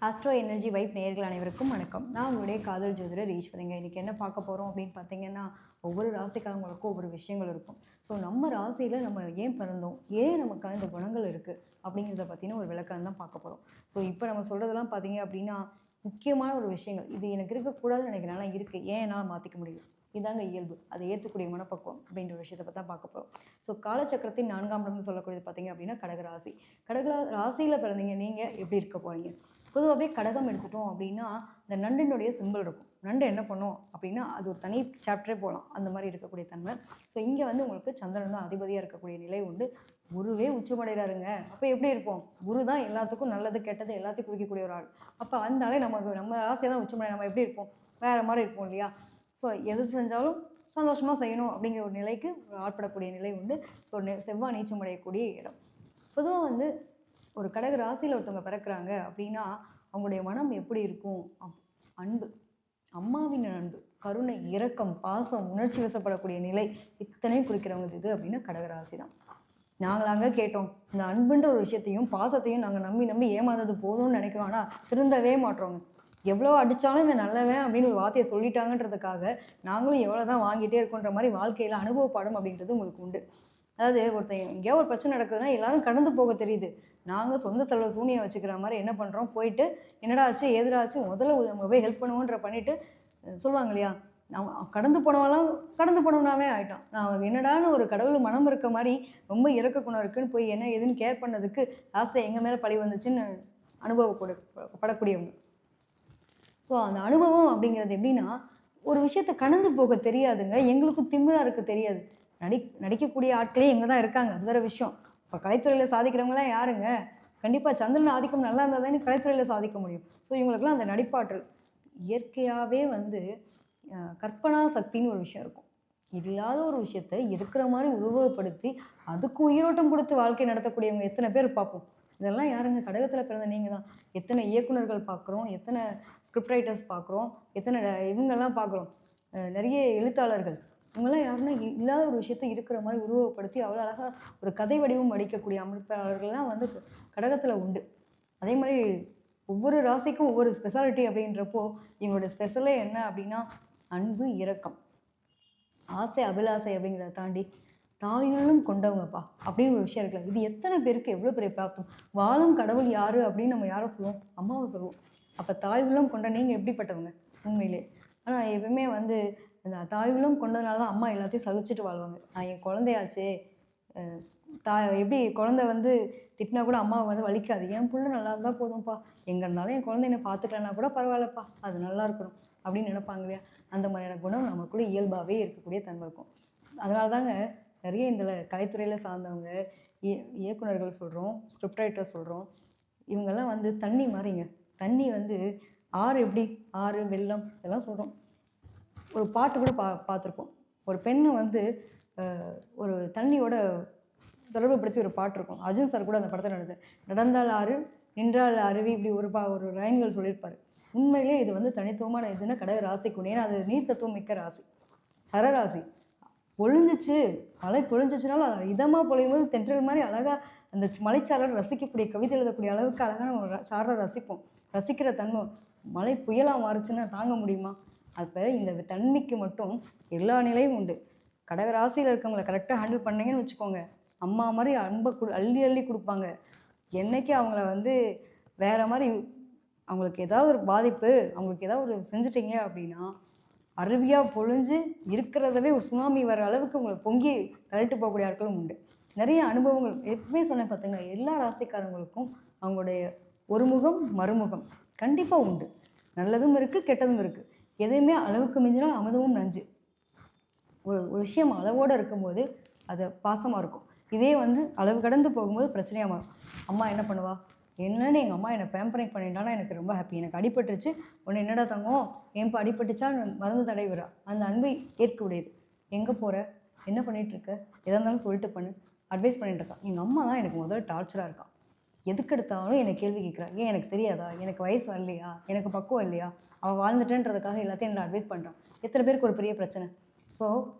Astro energy vibe நேயர்கள் அனைவருக்கும் வணக்கம். நான் உங்களுடைய காதல் ஜோதிடர் ஈஸ்வரிங்க. இன்றைக்கி என்ன பார்க்க போகிறோம் அப்படின்னு பார்த்தீங்கன்னா, ஒவ்வொரு ராசிக்காரங்களுக்கும் ஒவ்வொரு விஷயங்கள் இருக்கும். ஸோ நம்ம ராசியில் நம்ம ஏன் பிறந்தோம், ஏன் நமக்கு இந்த குணங்கள் இருக்குது அப்படிங்கிறத பற்றின ஒரு விளக்கம் தான் பார்க்க போகிறோம். ஸோ இப்போ நம்ம சொல்கிறதெல்லாம் பார்த்தீங்க அப்படின்னா முக்கியமான ஒரு விஷயங்கள். இது எனக்கு இருக்கக்கூடாதுன்னு நினைக்கிறனால இருக்குது, ஏன் என்னால் மாற்றிக்க முடியும், இதாங்க இயல்பு, அதை ஏற்றக்கூடிய மனப்பக்குவம் அப்படின்ற ஒரு விஷயத்தை பற்றி தான் பார்க்க போகிறோம். ஸோ காலச்சக்கரத்தின் 4ஆம் இடம்னு சொல்லக்கூடியது பார்த்தீங்க அப்படின்னா கடகராசி. ராசியில் பிறந்தீங்க நீங்கள் எப்படி இருக்க போகிறீங்க? பொதுவாகவே கடகம் எடுத்துட்டோம் அப்படின்னா இந்த நண்டினுடைய சிம்பிள் இருக்கும். நண்டு என்ன பண்ணும் அப்படின்னா அது ஒரு தனி சாப்டரே போகலாம், அந்த மாதிரி இருக்கக்கூடிய தன்மை. ஸோ இங்கே வந்து உங்களுக்கு சந்திரன் தான் அதிபதியாக இருக்கக்கூடிய நிலை உண்டு. குருவே உச்சமடைகிறாருங்க. அப்போ எப்படி இருப்போம்? குரு தான் எல்லாத்துக்கும் நல்லது கெட்டது எல்லாத்தையும் குறிக்கக்கூடிய ஒரு ஆள். அப்போ அந்த ஆளே நம்ம ராசியை தான் உச்சமடை, நம்ம எப்படி இருப்போம்? வேறு மாதிரி இருப்போம் இல்லையா? ஸோ எது செஞ்சாலும் சந்தோஷமாக செய்யணும் அப்படிங்கிற ஒரு நிலைக்கு ஆட்படக்கூடிய நிலை உண்டு. ஸோ செவ்வாய் நீச்சமடையக்கூடிய இடம். பொதுவாக வந்து ஒரு கடக ராசியில் ஒருத்தவங்க பிறக்கிறாங்க அப்படின்னா அவங்களுடைய மனம் எப்படி இருக்கும்? அன்பு, அம்மாவின் அன்பு, கருணை, இரக்கம், பாசம், உணர்ச்சி வசப்படக்கூடிய நிலை, இத்தனையும் குறிக்கிறவங்க இது அப்படின்னா கடகராசி தான். நாங்களாங்க கேட்டோம் இந்த அன்புன்ற ஒரு விஷயத்தையும் பாசத்தையும் நாங்கள் நம்பி நம்பி ஏமாந்தது போதும்னு நினைக்கிறோம். ஆனால் திருந்தவே மாட்டோங்க. எவ்வளோ அடித்தாலும் இவன் நல்லவன் அப்படின்னு ஒரு வார்த்தையை சொல்லிட்டாங்கன்றதுக்காக நாங்களும் எவ்வளோ தான் வாங்கிட்டே இருக்கோன்ற மாதிரி வாழ்க்கையில் அனுபவ பாடம் அப்படின்றது உங்களுக்கு உண்டு. அதாவது ஒருத்தன் எங்கேயோ ஒரு பிரச்சனை நடக்குதுன்னா எல்லாரும் கடந்து போக தெரியுது. நாங்கள் சொந்த செலவு சூனியை வச்சுக்கிற மாதிரி என்ன பண்ணுறோம், போயிட்டு என்னடா ஆச்சு ஏதிராச்சு முதல்ல நம்ம போய் ஹெல்ப் பண்ணுவோன்ற பண்ணிவிட்டு சொல்லுவாங்க இல்லையா, நம்ம கடந்து போனவெல்லாம் கடந்து போனவனாவே ஆகிட்டான். நான் என்னடான்னு ஒரு கடவுள் மனம் இருக்க மாதிரி ரொம்ப இறக்க குணம் இருக்குன்னு போய் என்ன ஏதுன்னு கேர் பண்ணதுக்கு லாஸ்ட்டில் எங்கள் மேலே பழி வந்துச்சுன்னு படக்கூடியவங்க. ஸோ அந்த அனுபவம் அப்படிங்கிறது எப்படின்னா ஒரு விஷயத்தை கடந்து போக தெரியாதுங்க. எங்களுக்கும் திமிராக இருக்க தெரியாது. நடிக்கக்கூடிய ஆட்களே எங்கே தான் இருக்காங்க, அது வேறு விஷயம். இப்போ கலைத்துறையில் சாதிக்கிறவங்களாம் யாருங்க? கண்டிப்பாக சந்திரன் ஆதிக்கம் நல்லா இருந்தால் தானே கலைத்துறையில் சாதிக்க முடியும். ஸோ இவங்களுக்குலாம் அந்த நடிப்பாற்றல் இயற்கையாகவே வந்து கற்பனா சக்தின்னு ஒரு விஷயம் இருக்கும். இல்லாத ஒரு விஷயத்தை இருக்கிற மாதிரி உருவகப்படுத்தி அதுக்கு உயிரோட்டம் கொடுத்து வாழ்க்கை நடத்தக்கூடியவங்க எத்தனை பேர் பார்ப்போம். இதெல்லாம் யாருங்க? கடகத்தில் பிறந்த நீங்கள் தான். எத்தனை இயக்குநர்கள் பார்க்குறோம், எத்தனை ஸ்கிரிப்ட் ரைட்டர்ஸ் பார்க்குறோம், எத்தனை இவங்கெல்லாம் பார்க்குறோம், நிறைய எழுத்தாளர்கள். இவங்கெல்லாம் யாருன்னா இல்லாத ஒரு விஷயத்தை இருக்கிற மாதிரி உருவப்படுத்தி அவ்வளோ அழகாக ஒரு கதை வடிவம் அடிக்கக்கூடிய அமைப்பாளர்கள்லாம் வந்து கடகத்தில் உண்டு. அதே மாதிரி ஒவ்வொரு ராசிக்கும் ஒவ்வொரு ஸ்பெஷாலிட்டி அப்படின்றப்போ இவங்களோட ஸ்பெஷலே என்ன அப்படின்னா அன்பு, இரக்கம், ஆசை, அபிலாசை அப்படிங்கிறத தாண்டி தாயுள்ளும் கொண்டவங்கப்பா அப்படின்னு ஒரு விஷயம் இருக்குல்ல. இது எத்தனை பேருக்கு எவ்வளோ பெரிய பிராப்தம். வாழும் கடவுள் யார் அப்படின்னு நம்ம யாரை சொல்லுவோம்? அம்மாவை சொல்லுவோம். அப்போ தாய் உள்ளம் கொண்ட நீங்கள் எப்படிப்பட்டவங்க உண்மையிலே? ஆனால் எப்பவுமே வந்து இந்த தாய் உள்ளம் கொண்டதுனால தான் அம்மா எல்லாத்தையும் சகிச்சுட்டு வாழ்வாங்க. நான் என் குழந்தையாச்சே, எப்படி குழந்தை வந்து திட்டினா கூட அம்மாவை வந்து வலிக்காது. என் புள்ள நல்லா இருந்தால் போதும்ப்பா, எங்கே இருந்தாலும் என் குழந்தை என்னை பார்த்துக்கலன்னா கூட பரவாயில்லப்பா, அது நல்லா இருக்கணும் அப்படின்னு நினைப்பாங்க இல்லையா? அந்த மாதிரியான குணம் நமக்குள்ளே இயல்பாகவே இருக்கக்கூடிய தன்மை இருக்கும். அதனால தாங்க நிறைய இந்த கலைத்துறையில் சார்ந்தவங்க, இயக்குநர்கள் சொல்கிறோம், ஸ்கிரிப்ட் ரைட்டர் சொல்கிறோம், இவங்கெல்லாம் வந்து தண்ணி மாதிரிங்க. தண்ணி வந்து ஆறு எப்படி, ஆறு வெள்ளம் இதெல்லாம் சொல்கிறோம். ஒரு பாட்டு கூட பார்த்துருப்போம். ஒரு பெண்ணை வந்து ஒரு தண்ணியோட தொடர்புபடுத்தி ஒரு பாட்டு இருக்கும். அர்ஜுன் சார் கூட அந்த படத்தில் நடந்தால் ஆறு நின்றால் அருவி, இப்படி ஒரு லைன்கள் சொல்லியிருப்பார். உண்மையிலே இது வந்து தனித்துவமான இதுன்னா கடக ராசிக்கு. ஏன்னா அது நீர் தத்துவம் மிக்க ராசி, சரராசி. பொழிஞ்சிச்சு, மழை பொழிஞ்சிச்சுனாலும் அது இதமாக பொழியும் போது தென்றல் மாதிரி அழகாக அந்த மலைச்சாரல் ரசிக்கக்கூடிய, கவிதை எழுதக்கூடிய அளவுக்கு அழகான ஒரு சாரலை ரசிப்போம். ரசிக்கிற தன்மை. மழை புயலாக மாறுச்சுன்னா தாங்க முடியுமா? அப்போ இந்த தன்மைக்கு மட்டும் எல்லா நிலையும் உண்டு. கடக ராசியில் இருக்கவங்களை கரெக்டாக ஹேண்டில் பண்ணிங்கன்னு வச்சுக்கோங்க, அம்மா மாதிரி அன்பை அள்ளி அள்ளி கொடுப்பாங்க. என்றைக்கு அவங்கள வந்து வேறு மாதிரி அவங்களுக்கு ஏதாவது ஒரு பாதிப்பு, அவங்களுக்கு ஏதாவது ஒரு செஞ்சிட்டிங்க அப்படின்னா அருவியாக பொழிஞ்சு இருக்கிறதவே ஒரு சுனாமி வர அளவுக்கு உங்களை பொங்கி தள்ளிட்டு போகக்கூடிய ஆட்களும் உண்டு. நிறைய அனுபவங்கள் எப்பவுமே சொன்னேன் பார்த்தீங்களா, எல்லா ராசிக்காரங்களுக்கும் அவங்களுடைய ஒரு முகம் மறுமுகம் கண்டிப்பாக உண்டு. நல்லதும் இருக்குது, கெட்டதும் இருக்குது. எதையுமே அளவுக்கு மிஞ்சினால் அமுதமும் நஞ்சு. ஒரு விஷயம் அளவோடு இருக்கும்போது அது பாசமாக இருக்கும். இதே வந்து அளவு கடந்து போகும்போது பிரச்சனையாக மாறும். அம்மா என்ன பண்ணுவா, என்னன்னு எங்கள் அம்மா என்னை பேம்பரிங் பண்ணிட்டானா எனக்கு ரொம்ப ஹாப்பி. எனக்கு அடிபட்டுருச்சு, ஒன்று என்னடா தங்கம் ஏன்பா அடிபட்டுச்சா, மருந்து தடவிடுறா. அந்த அன்பை ஏற்க உடையது. எங்கே போகிற, என்ன பண்ணிகிட்ருக்க, எதாக இருந்தாலும் சொல்லிட்டு பண்ணு, அட்வைஸ் பண்ணிட்டுருக்கா. எங்கள் அம்மா தான் எனக்கு முதல்ல டார்ச்சராக இருக்கா. எதுக்கெடுத்தாலும் என்னை கேள்வி கேட்குறா. ஏன் எனக்கு தெரியாதா, எனக்கு வயசு வரலையா, எனக்கு பக்குவம் இல்லையா, அவள் வாழ்ந்துட்டேன்றதுக்காக எல்லாத்தையும் என்னை அட்வைஸ் பண்ணுறான். எத்தனை பேருக்கு ஒரு பெரிய பிரச்சனை. ஸோ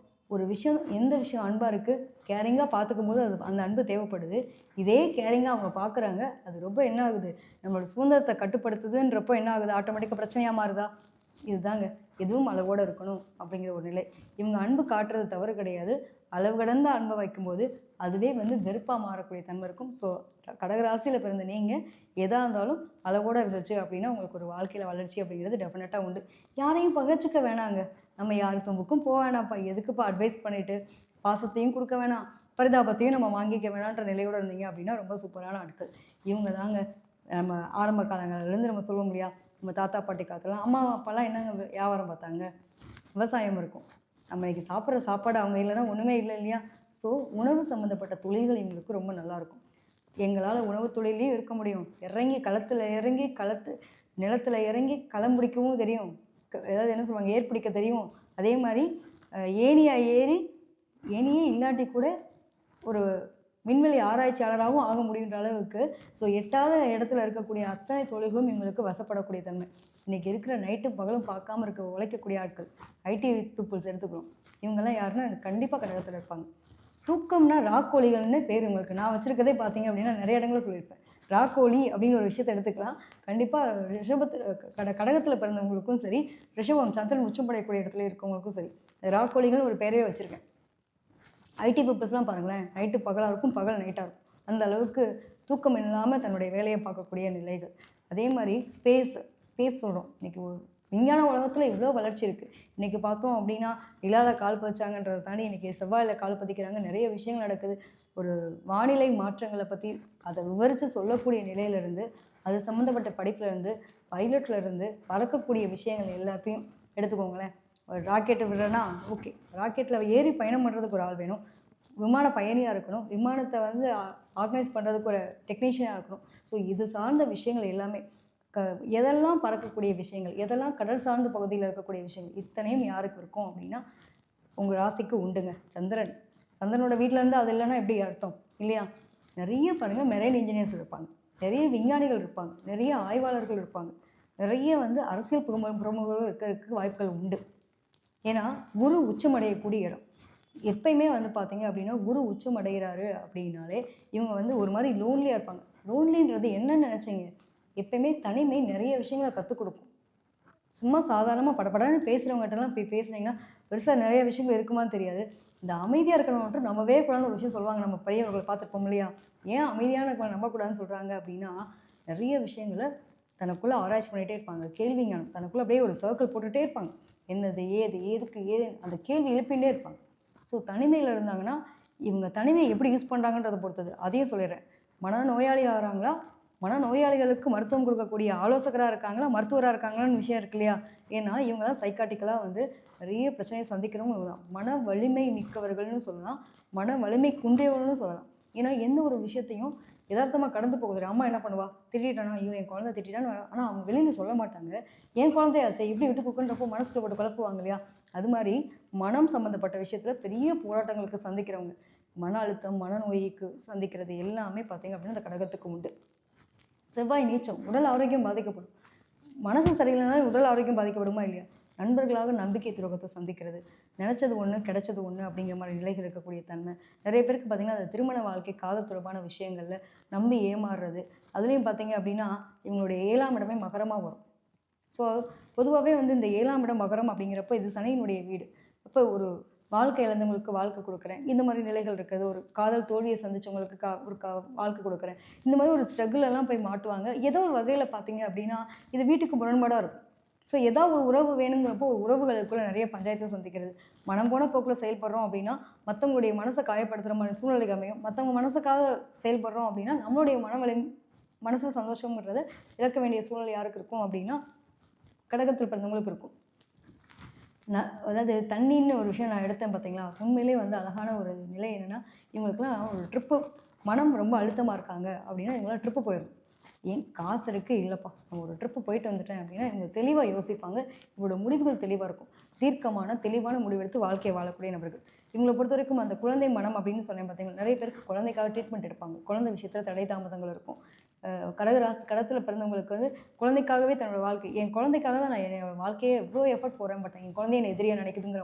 ஒரு விஷயம் எந்த விஷயம் அன்பாக இருக்குது, கேரிங்காக பார்த்துக்கும் போது அது அந்த அன்பு தேவைப்படுது. இதே கேரிங்காக அவங்க பார்க்குறாங்க. அது ரொம்ப என்ன ஆகுது, நம்மளோட சுதந்திரத்தை கட்டுப்படுத்துதுன்றப்போ என்ன ஆகுது, ஆட்டோமேட்டிக்காக பிரச்சனையாக மாறுதா? இதுதாங்க. எதுவும் அளவோடு இருக்கணும் அப்படிங்கிற ஒரு நிலை. இவங்க அன்பு காட்டுறது தவறு கிடையாது. அளவு கடந்த அன்பை வைக்கும்போது அதுவே வந்து வெறுப்பாக மாறக்கூடிய தன்மை இருக்கும். ஸோ கடகராசியில் பிறந்த நீங்கள் எதாக இருந்தாலும் அளவோடு இருந்துச்சு அப்படின்னா உங்களுக்கு ஒரு வாழ்க்கையில் வளர்ச்சி அப்படிங்கிறது டெஃபினட்டாக உண்டு. யாரையும் பகைச்சிக்க வேணாங்க. நம்ம யார் தும்புக்கும் போக வேணாம்ப்பா. எதுக்குப்பா அட்வைஸ் பண்ணிவிட்டு பாசத்தையும் கொடுக்க வேணாம், பரிதாபத்தையும் நம்ம வாங்கிக்க வேணான்ற நிலையோடு இருந்தீங்க அப்படின்னா ரொம்ப சூப்பரான ஆட்கள். இவங்க தாங்க நம்ம ஆரம்ப காலங்கள்லேருந்து நம்ம சொல்லுவோம் இல்லையா, நம்ம தாத்தா பாட்டி காலத்துலாம் அம்மா அப்பாலாம் என்னங்க வியாபாரம் பார்த்தாங்க, விவசாயம் இருக்கும். நம்ம இன்றைக்கி சாப்பிட்ற சாப்பாடு அவங்க இல்லைன்னா ஒன்றுமே இல்லை இல்லையா. ஸோ உணவு சம்மந்தப்பட்ட தொழில்கள் எங்களுக்கு ரொம்ப நல்லாயிருக்கும். எங்களால் உணவு தொழிலையும் இருக்க முடியும், இறங்கி களத்தில் இறங்கி நிலத்தில் இறங்கி களம் பிடிக்கவும் தெரியும், ஏதாவது என்ன சொல்லுவாங்க ஏர் பிடிக்க தெரியும். அதே மாதிரி ஏணியாக ஏறி ஏணியே இல்லாட்டி கூட ஒரு விண்வெளி ஆராய்ச்சியாளராகவும் ஆக முடியுன்ற அளவுக்கு ஸோ எட்டாத இடத்துல இருக்கக்கூடிய அத்தனை தொழில்களும் எங்களுக்கு வசப்படக்கூடிய தன்மை. இன்றைக்கி இருக்கிற நைட்டும் பகலும் பார்க்காம இருக்க உழைக்கக்கூடிய ஆட்கள் ஐடி பீப்புள்ஸ் எடுத்துக்கிறோம். இவங்கெல்லாம் யாருன்னா கண்டிப்பாக கடகத்தில் இருப்பாங்க. தூக்கம்னா ராக்கோழிகள்னு பேர் உங்களுக்கு. நான் வச்சுருக்கதே பார்த்தீங்க அப்படின்னா நிறைய இடங்களில் சொல்லியிருப்பேன். ராக்கோழி அப்படின்னு ஒரு விஷயத்தை எடுத்துக்கலாம். கண்டிப்பாக கடகத்தில் பிறந்தவங்களுக்கும் சரி, ரிஷபம் சந்திரன் உச்சமடையக்கூடிய இடத்துல இருக்கவங்களுக்கும் சரி, ராக்கோழிகள் ஒரு பேரவே வச்சுருக்கேன். ஐடி பீப்புள்ஸ்லாம் பாருங்களேன், நைட்டு பகலாக இருக்கும், பகல் நைட்டாக இருக்கும். அந்த அளவுக்கு தூக்கம் இல்லாமல் தன்னுடைய வேலையை பார்க்கக்கூடிய நிலைகள். அதே மாதிரி ஸ்பேஸ் சொல்கிறோம். இன்றைக்கி விஞ்ஞான உலகத்தில் இவ்வளோ வளர்ச்சி இருக்குது. இன்றைக்கி பார்த்தோம் அப்படின்னா நிலால கால் பதிச்சாங்கன்றதை தாண்டி இன்றைக்கி செவ்வாயில் கால் பதிக்கிறாங்க. நிறைய விஷயங்கள் நடக்குது. ஒரு வானிலை மாற்றங்களை பற்றி அதை விவரித்து சொல்லக்கூடிய நிலையிலேருந்து, அது சம்மந்தப்பட்ட படிப்புலேருந்து, பைலட்லேருந்து பறக்கக்கூடிய விஷயங்கள் எல்லாத்தையும் எடுத்துக்கோங்களேன். ஒரு ராக்கெட்டை விடுறேன்னா ஓகே, ராக்கெட்டில் ஏறி பயணம் பண்ணுறதுக்கு ஒரு ஆள் வேணும், விமான பயணியாக இருக்கணும், விமானத்தை வந்து ஆர்கனைஸ் பண்ணுறதுக்கு ஒரு டெக்னீஷியனாக இருக்கணும். ஸோ இது சார்ந்த விஷயங்கள் எல்லாமே எதெல்லாம் பறக்கக்கூடிய விஷயங்கள், எதெல்லாம் கடல் சார்ந்த பகுதியில் இருக்கக்கூடிய விஷயங்கள் இத்தனையும் யாருக்கு இருக்கும் அப்படின்னா உங்கள் ராசிக்கு உண்டுங்க. சந்திரனோட வீட்டில் இருந்து அது இல்லைன்னா எப்படி அர்த்தம் இல்லையா. நிறைய பாருங்கள் மெரைன் இன்ஜினியர்ஸ் இருப்பாங்க, நிறைய விஞ்ஞானிகள் இருப்பாங்க, நிறைய ஆய்வாளர்கள் இருப்பாங்க, நிறைய வந்து அரசியல் பிரமுகர்கள் இருக்கிறதுக்கு வாய்ப்புகள் உண்டு. ஏன்னா குரு உச்சமடையக்கூடிய இடம். எப்பயுமே வந்து பார்த்தீங்க அப்படின்னா குரு உச்சமடைகிறாரு அப்படின்னாலே இவங்க வந்து ஒரு மாதிரி லோன்லியாக இருப்பாங்க. லோன்லின்றது என்னன்னு நினச்சிங்க, எப்பயுமே தனிமை நிறைய விஷயங்களை கற்றுக் கொடுக்கும். சும்மா சாதாரணமாக படப்படன்னு பேசுகிறவங்ககிட்டலாம் போய் பேசுனீங்கன்னா பெருசாக நிறைய விஷயங்கள் இருக்குமான்னு தெரியாது. இந்த அமைதியாக இருக்கணும்ன்ட்டு நம்மவே கூடாதுன்னு ஒரு விஷயம் சொல்லுவாங்க. நம்ம பெரியவர்களை பார்த்துருப்போம் இல்லையா. ஏன் அமைதியான நம்பக்கூடாதுன்னு சொல்கிறாங்க அப்படின்னா, நிறைய விஷயங்களை தனக்குள்ளே ஆராய்ச்சி பண்ணிகிட்டே இருப்பாங்க. கேள்வி ஞானம் தனக்குள்ளே அப்படியே ஒரு சர்க்கிள் போட்டுகிட்டே இருப்பாங்க. என்னது ஏது எதுக்கு ஏது அந்த கேள்வி எழுப்பிகிட்டே இருப்பாங்க. ஸோ தனிமையில் இருந்தாங்கன்னா இவங்க தனிமையை எப்படி யூஸ் பண்ணுறாங்கன்றதை பொறுத்தது. அதையும் சொல்லிடுறேன். மனநோயாளி ஆகிறாங்களா, மனநோயாளிகளுக்கு மருத்துவம் கொடுக்கக்கூடிய ஆலோசகராக இருக்காங்களா, மருத்துவராக இருக்காங்களான்னு விஷயம் இருக்கு இல்லையா. ஏன்னா இவங்க தான் சைக்காட்டிக்கலாக வந்து நிறைய பிரச்சனையை சந்திக்கிறவங்க தான். மன வலிமை மிக்கவர்கள்னு சொல்லலாம், மன வலிமை குன்றியவர்கள்னு சொல்லலாம். ஏன்னா எந்த ஒரு விஷயத்தையும் யதார்த்தமாக கடந்து போகுது. அம்மா என்ன பண்ணுவா, திட்டிட்டானா, ஐயோ என் குழந்தை திட்டான்னு, ஆனால் அவங்க வெளியில் சொல்ல மாட்டாங்க. என் குழந்தையாச்சே இப்படி விட்டு கொடுக்குன்றப்போ மனசுக்குள்ள போட்டு குழப்புவாங்க இல்லையா. அது மாதிரி மனம் சம்மந்தப்பட்ட விஷயத்தில் பெரிய போராட்டங்களுக்கு சந்திக்கிறவங்க, மன அழுத்தம் மனநோய்க்கு சந்திக்கிறது எல்லாமே பார்த்திங்க அப்படின்னா இந்த கடகத்துக்கு உண்டு. செவ்வாய் நீச்சம், உடல் ஆரோக்கியம் பாதிக்கப்படும். மனசு சரியில்லைனாலும் உடல் ஆரோக்கியம் பாதிக்கப்படுமா இல்லையா. நண்பர்களாக நம்பிக்கை துரோகத்தை சந்திக்கிறது, நினச்சது ஒன்று கிடைச்சது ஒன்று அப்படிங்கிற மாதிரி நிலைகள் இருக்கக்கூடிய தன்மை. நிறைய பேருக்கு பார்த்திங்கன்னா அந்த திருமண வாழ்க்கை காதல் தொடர்பான விஷயங்களில் நம்பி ஏமாறுறது. அதுலேயும் பார்த்திங்க அப்படின்னா இவங்களுடைய 7ஆம் இடமே மகரமாக வரும். ஸோ பொதுவாகவே வந்து இந்த 7ஆம் இடம் மகரம் அப்படிங்கிறப்போ இது சனியினுடைய வீடு. அப்போ ஒரு வாழ்க்கை இழந்தவங்களுக்கு வாழ்க்கை கொடுக்குறேன், இந்த மாதிரி நிலைகள் இருக்கிறது. ஒரு காதல் தோல்வியை சந்தித்தவங்களுக்கு வாழ்க்கை கொடுக்குறேன், இந்த மாதிரி ஒரு ஸ்ட்ரகிள் எல்லாம் போய் மாட்டுவாங்க. ஏதோ ஒரு வகையில் பார்த்திங்க அப்படின்னா இது வீட்டுக்கு முரண்பாடாக இருக்கும். ஸோ ஏதாவது ஒரு உறவு வேணுங்கிறப்போ ஒரு உறவுகளுக்குள்ளே நிறைய பஞ்சாயத்தை சந்திக்கிறது. மனம் போன போக்கில் செயல்படுறோம் அப்படின்னா மற்றவங்களுடைய மனசை காயப்படுத்துகிற மாதிரி சூழ்நிலைக்கு அமையும். மற்றவங்க மனசுக்காக செயல்படுறோம் அப்படின்னா நம்மளுடைய மனசு சந்தோஷங்கிறத இழக்க வேண்டிய சூழ்நிலை யாருக்கு இருக்கும் அப்படின்னா கடகத்தில் பிறந்தவங்களுக்கு இருக்கும். அதாவது தண்ணின்னு ஒரு விஷயம் நான் எடுத்தேன் பார்த்தீங்களா, உண்மையிலே வந்து அழகான ஒரு நிலை என்னென்னா, இவங்களுக்குலாம் ஒரு ட்ரிப்பு, மனம் ரொம்ப அழுத்தமாக இருக்காங்க அப்படின்னா இவங்களாம் ட்ரிப்பு போயிடும். ஏன் காசு இருக்குது இல்லைப்பா, நான் ஒரு ட்ரிப்பு போயிட்டு வந்துட்டேன் அப்படின்னா இவங்க தெளிவாக யோசிப்பாங்க. இவங்களோட முடிவுகள் தெளிவாக இருக்கும். தீர்க்கமான தெளிவான முடிவெடுத்து வாழ்க்கையை வாழக்கூடிய நபர்கள். இவங்களை பொறுத்த வரைக்கும் அந்த குழந்தை மனம் அப்படின்னு சொன்னேன் பார்த்தீங்கன்னா, நிறைய பேருக்கு குழந்தைக்காக ட்ரீட்மெண்ட் எடுப்பாங்க. குழந்தை விஷயத்தில் தடை தாமதங்கள் இருக்கும். கடத்தில் பிறந்தவங்களுக்கு வந்து குழந்தைக்காகவே தன்னோட வாழ்க்கை, என் குழந்தைக்காக தான் நான் என்னோட வாழ்க்கையை எவ்வளோ எஃபர்ட் போடுறேன், பட் என் குழந்தைய என்னை எதிரியாக நினைக்குதுங்கிற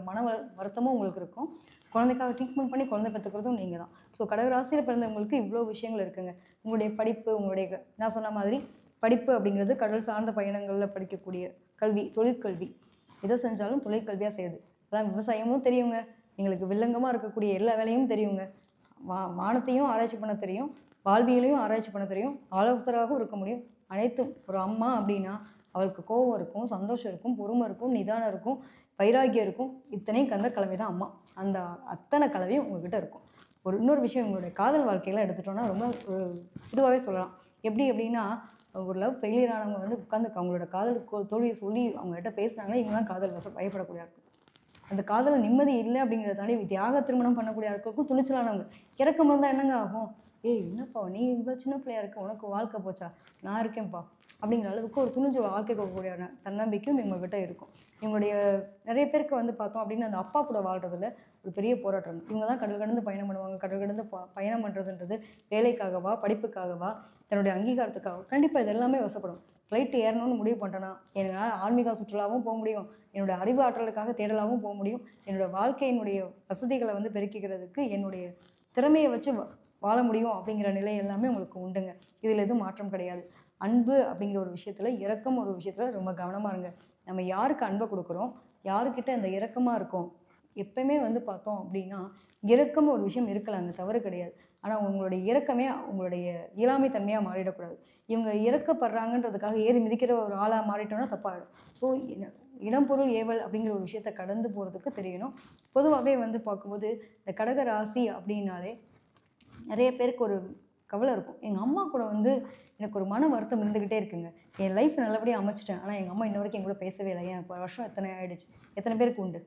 வருத்தமும் உங்களுக்கு இருக்கும். குழந்தைக்காக ட்ரீட்மெண்ட் பண்ணி குழந்தை பெற்றுக்கிறதும் நீங்கள் தான். ஸோ கடகராசியில் பிறந்தவங்களுக்கு இவ்வளோ விஷயங்கள் இருக்குங்க. உங்களுடைய படிப்பு, நான் சொன்ன மாதிரி படிப்பு அப்படிங்கிறது கடல் சார்ந்த பயணங்களில் படிக்கக்கூடிய கல்வி, தொழிற்கல்வி. எதை செஞ்சாலும் தொழிற்கல்வியாக செய்யுது. அதான் விவசாயமும் தெரியுங்க, எங்களுக்கு வில்லங்கமாக இருக்கக்கூடிய எல்லா வேலையும் தெரியுங்க, வானத்தையும் ஆராய்ச்சி பண்ண தெரியும், வாழ்வியலையும் ஆராய்ச்சி பண்ண தெரியும், ஆலோசகராகவும் இருக்க முடியும். அனைத்தும். ஒரு அம்மா அப்படின்னா அவளுக்கு கோபம் இருக்கும், சந்தோஷம் இருக்கும், பொறுமை இருக்கும், நிதானம் இருக்கும், வைராகியம் இருக்கும். இத்தனையும் கலந்த கலவை தான் அம்மா. அந்த அத்தனை கலவையும் உங்ககிட்ட இருக்கும். இன்னொரு விஷயம், உங்களுடைய காதல் வாழ்க்கையெல்லாம் எடுத்துட்டோன்னா ரொம்ப இதுவாகவே சொல்லலாம். எப்படி அப்படின்னா, ஒரு லவ் ஃபெயிலியர் ஆனவங்க வந்து உட்காந்து அவங்களோட காதல் தோல்வியை சொல்லி அவங்ககிட்ட பேசுனாங்கன்னா இவங்களாம் காதல் பயப்படக்கூடிய ஆட்கள். அந்த காதல் நிம்மதி இல்லை அப்படிங்கிறத தாண்டி தியாக திருமணம் பண்ணக்கூடிய ஆட்களுக்கும் துணிச்சலானவங்க. இறக்கம் இருந்தால் என்னங்க ஆகும்? ஏய் என்னப்பா நீ இவ்வளோ சின்ன பிள்ளையா இருக்க, உனக்கு வாழ்க்கை போச்சா, நான் இருக்கேன்ப்பா அப்படிங்கிற அளவுக்கு ஒரு துணிஞ்சு வாழ்க்கை கொடுக்கக்கூடிய தன்னம்பிக்கையும் இவங்ககிட்ட இருக்கும். இவங்களுடைய நிறைய பேருக்கு வந்து பார்த்தோம் அப்படின்னா அந்த அப்பா கூட வாழ்றதுல ஒரு பெரிய போராட்டம். இவங்க தான் கடல் கடந்து பயணம் பண்ணுவாங்க. கடல் கடந்து பயணம் பண்ணுறதுன்றது வேலைக்காகவா, படிப்புக்காகவா, தன்னுடைய அங்கீகாரத்துக்காக, கண்டிப்பாக இது எல்லாமே வசப்படும். ஃப்ளைட் ஏறணும்னு முடிவு பண்ணிட்டேன்னா என்னால் ஆன்மீக சுற்றுலாவும் போக முடியும், என்னோடய அறிவு ஆற்றலுக்காக தேடலாகவும் போக முடியும், என்னோடய வாழ்க்கையினுடைய வசதிகளை வந்து பெருக்கிக்கிறதுக்கு என்னுடைய திறமையை வச்சு வாழ முடியும் அப்படிங்கிற நிலை எல்லாமே உங்களுக்கு உண்டுங்க. இதில் எதுவும் மாற்றம் கிடையாது. அன்பு அப்படிங்கிற ஒரு விஷயத்தில், இரக்கம் ஒரு விஷயத்தில் ரொம்ப கவனமாக இருங்க. நம்ம யாருக்கு அன்பை கொடுக்குறோம், யாருக்கிட்ட இந்த இரக்கமாக இருக்கும். எப்பவுமே வந்து பார்த்தோம் அப்படின்னா இரக்கம் ஒரு விஷயம் இருக்கலாங்க, தவறு கிடையாது. ஆனால் உங்களுடைய இரக்கமே உங்களுடைய இயலாமை தன்மையாக மாறிடக்கூடாது. இவங்க இறக்கப்படுறாங்கன்றதுக்காக ஏறி மிதிக்கிற ஒரு ஆளாக மாறிட்டோன்னா தப்பாகிடும். ஸோ இடம்பொருள் ஏவல் அப்படிங்கிற ஒரு விஷயத்தை கடந்து போகிறதுக்கு தெரியணும். பொதுவாகவே வந்து பார்க்கும்போது இந்த கடக ராசி அப்படின்னாலே நிறைய பேருக்கு ஒரு கவலை இருக்கும். எங்கள் அம்மா கூட வந்து எனக்கு ஒரு மன வருத்தம் இருந்துக்கிட்டே இருக்குங்க. என் லைஃப் நல்லபடியாக அமைச்சிட்டேன், ஆனால் எங்கள் அம்மா இன்ன வரைக்கும் என் கூட பேசவே இல்லை. எனக்கு வருஷம் எத்தனை ஆகிடுச்சு, எத்தனை பேருக்கு உண்டு,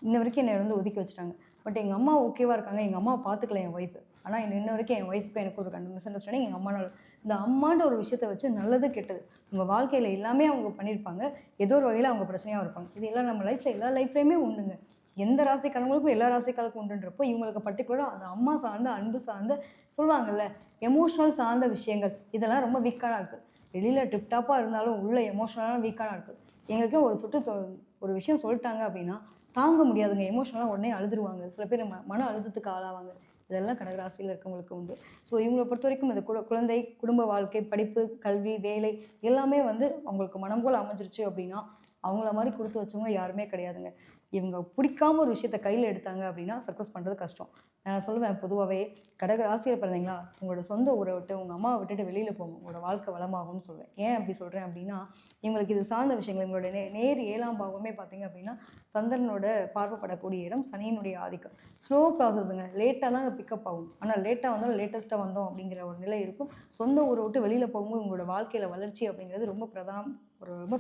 இன்ன வரைக்கும் என்னை வந்து ஒதுக்கி வச்சுட்டாங்க. பட் எங்கள் அம்மா ஓகேவாக இருக்காங்க. எங்கள் அம்மாவை பார்த்துக்கல என் ஒய்ஃபு. ஆனால் இன்ன வரைக்கும் என் ஒய்ஃபுக்கு எனக்கு ஒரு மிஸ் அண்டர்ஸ்டாண்டிங் எங்கள் அம்மானால. இந்த அம்மான்ற ஒரு விஷயத்தை வச்சு நல்லது கெட்டது உங்கள் வாழ்க்கையில் எல்லாமே அவங்க பண்ணியிருப்பாங்க. ஏதோ ஒரு வகையில் அவங்க பிரச்சனையாக இருப்பாங்க. இது எல்லாம் நம்ம லைஃப்பில் எல்லா லைஃப்லேயுமே உண்டுங்க. எந்த ராசிக்காரங்களுக்கும் எல்லா ராசிக்காரருக்கும் உண்டுன்றப்போ இவங்களுக்கு பர்டிகுலராக அந்த அம்மா சார்ந்த, அன்பு சார்ந்த, சொல்லுவாங்கள்ல எமோஷனல் சார்ந்த விஷயங்கள், இதெல்லாம் ரொம்ப வீக்கான ஆட்கள். வெளியில் டிப்டாப்பாக இருந்தாலும் உள்ள எமோஷனலான வீக்கான ஆட்கள். எங்களுக்குலாம் ஒரு விஷயம் சொல்லிட்டாங்க அப்படின்னா தாங்க முடியாதுங்க. எமோஷனலாக உடனே அழுதுருவாங்க. சில பேர் மன அழுத்தத்துக்கு ஆளாவாங்க. இதெல்லாம் கடகராசியில் இருக்கவங்களுக்கு உண்டு. ஸோ இவங்களை பொறுத்த வரைக்கும் இந்த குழந்தை, குடும்ப வாழ்க்கை, படிப்பு, கல்வி, வேலை எல்லாமே வந்து அவங்களுக்கு மனம் போல் அமைஞ்சிருச்சு அப்படின்னா அவங்கள மாதிரி கொடுத்து வச்சவங்க யாருமே கிடையாதுங்க. இவங்க பிடிக்காம ஒரு விஷயத்த கையில் எடுத்தாங்க அப்படின்னா சக்ஸஸ் பண்ணுறது கஷ்டம். நான் சொல்லுவேன், பொதுவாகவே கடக ராசியில் பிறந்தீங்களா, உங்களோட சொந்த ஊரை விட்டு உங்கள் அம்மாவை விட்டுட்டு வெளியில் போங்க, உங்களோட வாழ்க்கை வளமாகும்னு சொல்லுவேன். ஏன் அப்படி சொல்கிறேன் அப்படின்னா, இவங்களுக்கு இது சார்ந்த விஷயங்கள், இவங்களோட நேர் 7ஆம் பாவமே பார்த்தீங்க அப்படின்னா சந்திரனோட பார்வைப்படக்கூடிய இடம், சனியினுடைய ஆதிக்கம். ஸ்லோ ப்ராசஸுங்க, லேட்டாக தான் பிக்கப் ஆகும். ஆனால் லேட்டாக வந்தாலும் லேட்டஸ்ட்டாக வந்தோம் அப்படிங்கிற ஒரு நிலை இருக்கும். சொந்த ஊரை விட்டு வெளியில் போகும்போது உங்களோட வாழ்க்கையில் வளர்ச்சி அப்படிங்கிறது ரொம்ப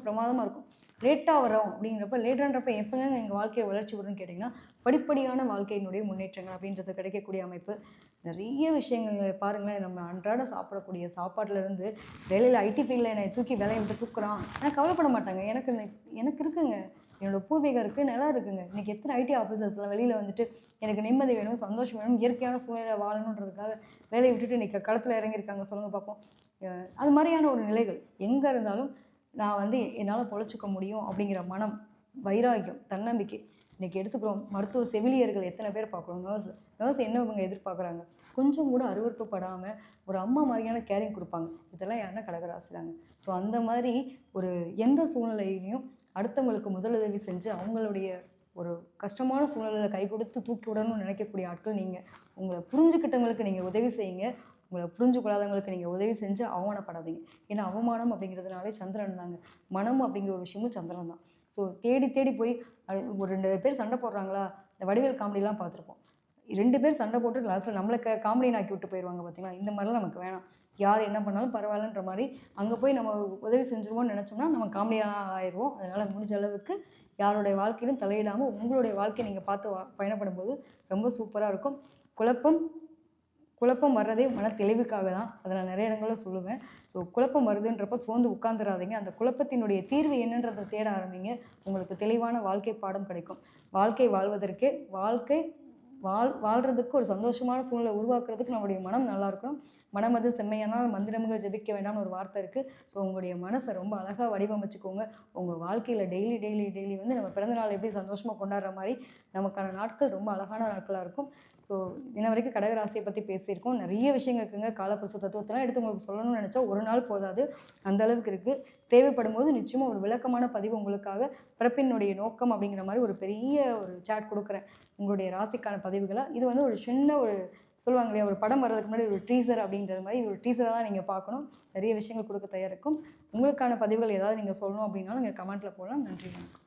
பிரமாதமாக இருக்கும். லேட்டாக வரோம் அப்படிங்கிறப்ப, லேட்டான்றப்ப எப்போங்க எங்கள் வாழ்க்கையை வளர்ச்சி வரும்னு கேட்டிங்கன்னா படிப்படியான வாழ்க்கையினுடைய முன்னேற்றங்கள் அப்படின்றது கிடைக்கக்கூடிய அமைப்பு. நிறைய விஷயங்கள் பாருங்களேன், நம்ம அன்றாட சாப்பிடக்கூடிய சாப்பாட்டிலேருந்து வேலையில் ஐடி ஃபீல்டில் என்னை தூக்கி வேலையை விட்டு தூக்குறான், நான் கவலைப்பட மாட்டாங்க. எனக்கு இருக்குங்க, என்னோடய பூர்வீகம் இருக்குது, நிலம் இருக்குங்க. இன்றைக்கி எத்தனை ஐடி ஆஃபீஸர்ஸ்லாம் வெளியில் வந்துட்டு எனக்கு நிம்மதி வேணும், சந்தோஷம் வேணும், இயற்கையான சூழ்நிலை வாழணுன்றதுக்காக வேலையை விட்டுட்டு இன்றைக்கி களத்தில் இறங்கியிருக்காங்க, சொல்லுங்கள் பார்ப்போம். அது மாதிரியான ஒரு நிலைகள் எங்கே இருந்தாலும் நான் வந்து என்னால் பொழைச்சிக்க முடியும் அப்படிங்கிற மனம், வைராகியம், தன்னம்பிக்கை இன்றைக்கி எடுத்துக்கிறோம். மருத்துவ செவிலியர்கள் எத்தனை பேர் பார்க்குறோம். நர்ஸ் என்ன இவங்க எதிர்பார்க்குறாங்க, கொஞ்சம் கூட அருவருப்பு படாமல் ஒரு அம்மா மாதிரியான கேரிங் கொடுப்பாங்க. இதெல்லாம் யாருன்னா கடகராசி தாங்க. ஸோ அந்த மாதிரி ஒரு எந்த சூழ்நிலையிலையும் அடுத்தவங்களுக்கு முதலுதவி செஞ்சு அவங்களுடைய ஒரு கஷ்டமான சூழ்நிலையில் கை கொடுத்து தூக்கி விடணும்னு நினைக்கக்கூடிய ஆட்கள் நீங்கள். உங்களை புரிஞ்சுக்கிட்டவங்களுக்கு நீங்கள் உதவி செய்யுங்க, உங்களை புரிஞ்சுக்கொள்ளாதவங்களுக்கு நீங்கள் உதவி செஞ்சு அவமானப்படாதீங்க. ஏன்னா அவமானம் அப்படிங்கிறதுனாலே சந்திரன் தாங்க. மனம் அப்படிங்கிற ஒரு விஷயமும் சந்திரன் தான். ஸோ தேடி தேடி போய் ஒரு 2 பேர் சண்டை போடுறாங்களா, இந்த வடிவேல் காமெடிலாம் பார்த்துருப்போம். 2 பேர் சண்டை போட்டு லாஸ்ட்டில் நம்மளை காமெடின்னு ஆக்கி விட்டு போயிடுவாங்க பார்த்தீங்களா. இந்த மாதிரிலாம் நமக்கு வேணாம். யார் என்ன பண்ணாலும் பரவாயில்லன்ற மாதிரி அங்கே போய் நம்ம உதவி செஞ்சுருவோம்னு நினச்சோம்னா நம்ம காமெடியாக ஆயிடுவோம். அதனால் முடிஞ்ச அளவுக்கு யாருடைய வாழ்க்கையிலும் தலையிடாமல் உங்களுடைய வாழ்க்கையை நீங்கள் பார்த்து பயணப்படும் போது ரொம்ப சூப்பராக இருக்கும். குழப்பம் வர்றதே மன தெளிவுக்காக தான். அதை நான் நிறைய இடங்களில் சொல்லுவேன். ஸோ குழப்பம் வருதுன்றப்போ சோர்ந்து உட்காந்துடாதீங்க. அந்த குழப்பத்தினுடைய தீர்வு என்னன்றதை தேட ஆரம்பிங்க. உங்களுக்கு தெளிவான வாழ்க்கை பாடம் கிடைக்கும். வாழ்க்கை வாழ்வதற்கே வாழ்கிறதுக்கு ஒரு சந்தோஷமான சூழ்நிலை உருவாக்குறதுக்கு நம்மளுடைய மனம் நல்லா இருக்கணும். மனமது செம்மையானால் மந்திரங்கள் ஜெபிக்க வேண்டாம்னு ஒரு வார்த்தை இருக்குது. ஸோ உங்களுடைய மனசை ரொம்ப அழகாக வடிவமைச்சுக்கோங்க. உங்கள் வாழ்க்கையில் டெய்லி டெய்லி டெய்லி வந்து நம்ம பிறந்தநாள் எப்படி சந்தோஷமாக கொண்டாடுற மாதிரி நமக்கான நாட்கள் ரொம்ப அழகான நாட்களாக இருக்கும். ஸோ இன்ன வரைக்கும் கடகராசியை பற்றி பேசியிருக்கோம். நிறைய விஷயங்கள் இருக்குங்க. காலப்புருஷ தத்துவத்தெல்லாம் எடுத்து உங்களுக்கு சொல்லணும்னு நினச்சா ஒரு நாள் போதாது, அந்த அளவுக்கு இருக்குது. தேவைப்படும் போது நிச்சயமாக ஒரு விளக்கமான பதிவு உங்களுக்காக பிறப்பினுடைய நோக்கம் அப்படிங்கிற மாதிரி ஒரு பெரிய ஒரு சாட் கொடுக்குறேன் உங்களுடைய ராசிக்கான பதிவுகளாக. இது வந்து ஒரு சின்ன ஒரு சொல்லுவாங்க இல்லையா, ஒரு படம் வர்றதுக்கு முன்னாடி ஒரு டீசர் அப்படின்றது மாதிரி இது ஒரு டீசராக தான் நீங்கள் பார்க்கணும். நிறைய விஷயங்கள் கொடுக்க தயாரிக்கும். உங்களுக்கான பதிவுகள் ஏதாவது நீங்கள் சொல்லணும் அப்படின்னாலும் நீங்கள் கமெண்ட்டில் போடலாம். நன்றி, வணக்கம்.